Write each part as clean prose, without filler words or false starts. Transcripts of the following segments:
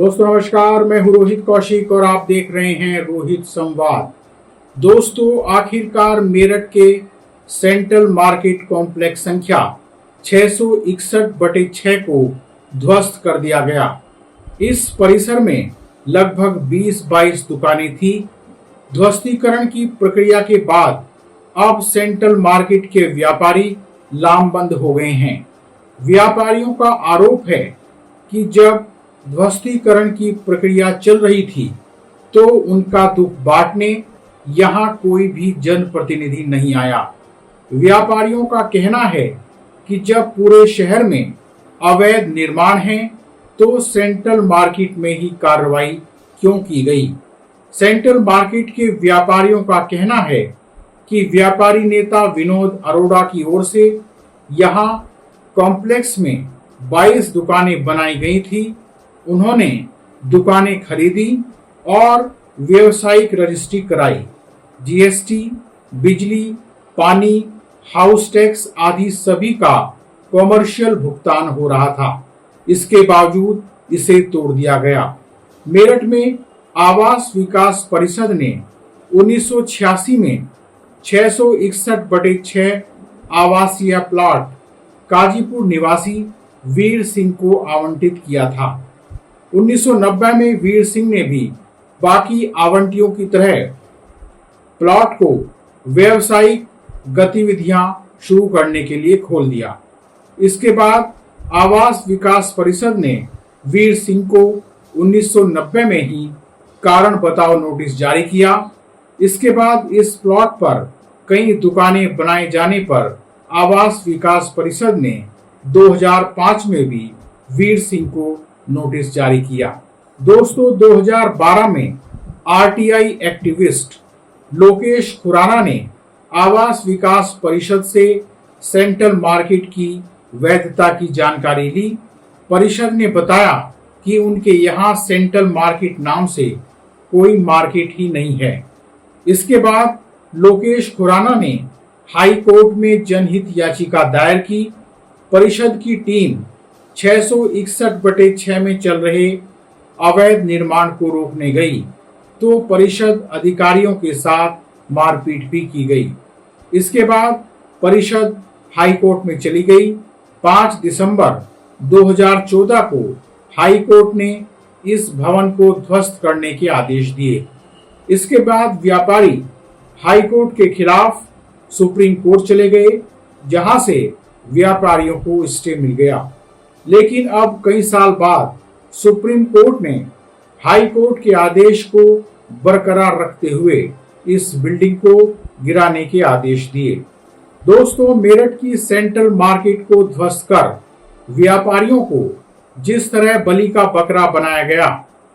दोस्तों नमस्कार, मैं हूं रोहित कौशिक और आप देख रहे हैं रोहित संवाद। दोस्तों आखिरकार मेरठ के सेंट्रल मार्केट कॉम्प्लेक्स संख्या 661/6 को ध्वस्त कर दिया गया। इस परिसर में लगभग 20-22 दुकानें थी। ध्वस्तीकरण की प्रक्रिया के बाद अब सेंट्रल मार्केट के व्यापारी लामबंद हो गए हैं। व्यापारियों का आरोप है कि जब ध्वस्तीकरण की प्रक्रिया चल रही थी तो उनका दुख बांटने यहां कोई भी जनप्रतिनिधि नहीं आया। व्यापारियों का कहना है कि जब पूरे शहर में अवैध निर्माण है तो सेंट्रल मार्केट में ही कार्रवाई क्यों की गई। सेंट्रल मार्केट के व्यापारियों का कहना है कि व्यापारी नेता विनोद अरोड़ा की ओर से यहां कॉम्प्लेक्स में 22 दुकानें बनाई गई थी। उन्होंने दुकानें खरीदी और व्यवसायिक रजिस्ट्री कराई। जीएसटी, बिजली, पानी, हाउस टैक्स आदि सभी का कॉमर्शियल भुगतान हो रहा था। इसके बावजूद इसे तोड़ दिया गया। मेरठ में आवास विकास परिषद ने 1986 में 661/6 आवासीय प्लॉट काजीपुर निवासी वीर सिंह को आवंटित किया था। 1990 में वीर सिंह ने भी बाकी आवंटियों की तरह प्लॉट को व्यवसायिक गतिविधियां शुरू करने के लिए खोल दिया। इसके बाद आवास विकास परिषद ने वीर सिंह को 1990 में ही कारण बताओ नोटिस जारी किया। इसके बाद इस प्लॉट पर कई दुकानें बनाए जाने पर आवास विकास परिषद ने 2005 में भी वीर सिंह को नोटिस जारी किया। दोस्तों 2012 में आरटीआई एक्टिविस्ट लोकेश खुराना ने आवास विकास परिषद से सेंट्रल मार्केट की वैधता की जानकारी ली। परिषद ने बताया कि उनके यहाँ सेंट्रल मार्केट नाम से कोई मार्केट ही नहीं है। इसके बाद लोकेश खुराना ने हाई कोर्ट में जनहित याचिका दायर की। परिषद की टीम 661/6 में चल रहे अवैध निर्माण को रोकने गई तो परिषद अधिकारियों के साथ मारपीट भी की गई। इसके बाद परिषद हाई कोर्ट में चली गई। 5 दिसंबर 2014 को हाई कोर्ट ने इस भवन को ध्वस्त करने के आदेश दिए। इसके बाद व्यापारी हाई कोर्ट के खिलाफ सुप्रीम कोर्ट चले गए, जहां से व्यापारियों को स्टे मिल गया। लेकिन अब कई साल बाद सुप्रीम कोर्ट ने हाई कोर्ट के आदेश को बरकरार रखते हुए इस बिल्डिंग को गिराने के आदेश दिए। दोस्तों मेरठ की सेंट्रल मार्केट को ध्वस्त कर व्यापारियों को जिस तरह बलि का बकरा बनाया गया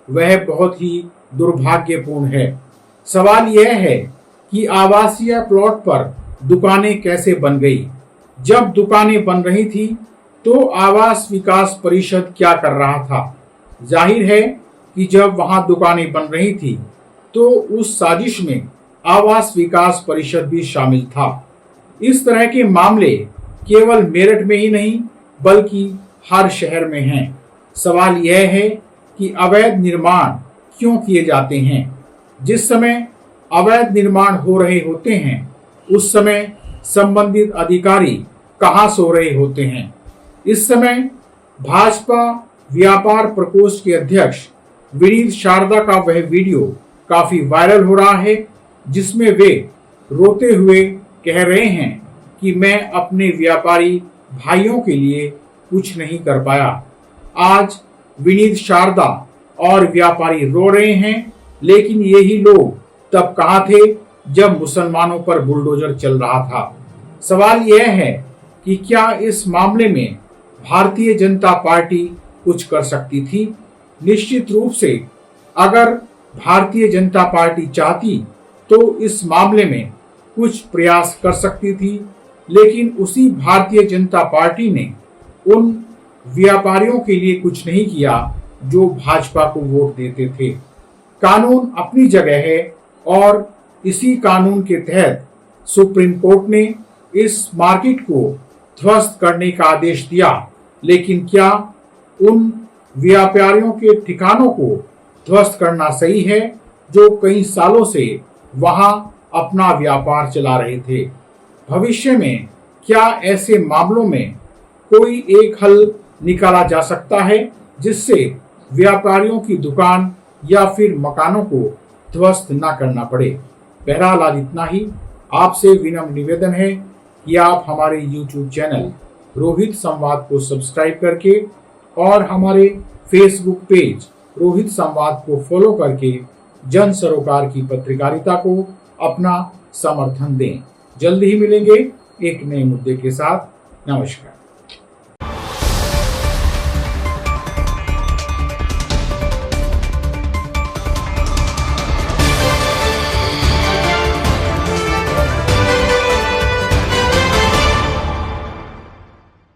वह बहुत ही दुर्भाग्यपूर्ण है। सवाल यह है कि आवासीय प्लॉट पर दुकानें कैसे बन गई। जब दुकानें बन रही थी तो आवास विकास परिषद क्या कर रहा था। जाहिर है कि जब वहां दुकानें बन रही थी तो उस साजिश में आवास विकास परिषद भी शामिल था। इस तरह के मामले केवल मेरठ में ही नहीं बल्कि हर शहर में हैं। सवाल यह है कि अवैध निर्माण क्यों किए जाते हैं। जिस समय अवैध निर्माण हो रहे होते हैं उस समय संबंधित अधिकारी कहां सो रहे होते हैं। इस समय भाजपा व्यापार प्रकोष्ठ के अध्यक्ष विनीत शारदा का वह वीडियो काफी वायरल हो रहा है जिसमें वे रोते हुए कह रहे हैं कि मैं अपने व्यापारी भाइयों के लिए कुछ नहीं कर पाया। आज विनीत शारदा और व्यापारी रो रहे हैं, लेकिन यही लोग तब कहां थे जब मुसलमानों पर बुलडोजर चल रहा था। सवाल यह है कि क्या इस मामले में भारतीय जनता पार्टी कुछ कर सकती थी। निश्चित रूप से अगर भारतीय जनता पार्टी चाहती तो इस मामले में कुछ प्रयास कर सकती थी, लेकिन उसी भारतीय जनता पार्टी ने उन व्यापारियों के लिए कुछ नहीं किया जो भाजपा को वोट देते थे। कानून अपनी जगह है और इसी कानून के तहत सुप्रीम कोर्ट ने इस मार्केट को ध्वस्त करने का आदेश दिया, लेकिन क्या उन व्यापारियों के ठिकानों को ध्वस्त करना सही है, जो कई सालों से वहां अपना व्यापार चला रहे थे। भविष्य में क्या ऐसे मामलों में कोई एक हल निकाला जा सकता है जिससे व्यापारियों की दुकान या फिर मकानों को ध्वस्त न करना पड़े? बहरहाल आज इतना ही। आपसे विनम्र निवेदन है कि आप हमारे YouTube चैनल रोहित संवाद को सब्सक्राइब करके और हमारे फेसबुक पेज रोहित संवाद को फॉलो करके जन सरोकार की पत्रकारिता को अपना समर्थन दें। जल्द ही मिलेंगे एक नए मुद्दे के साथ। नमस्कार।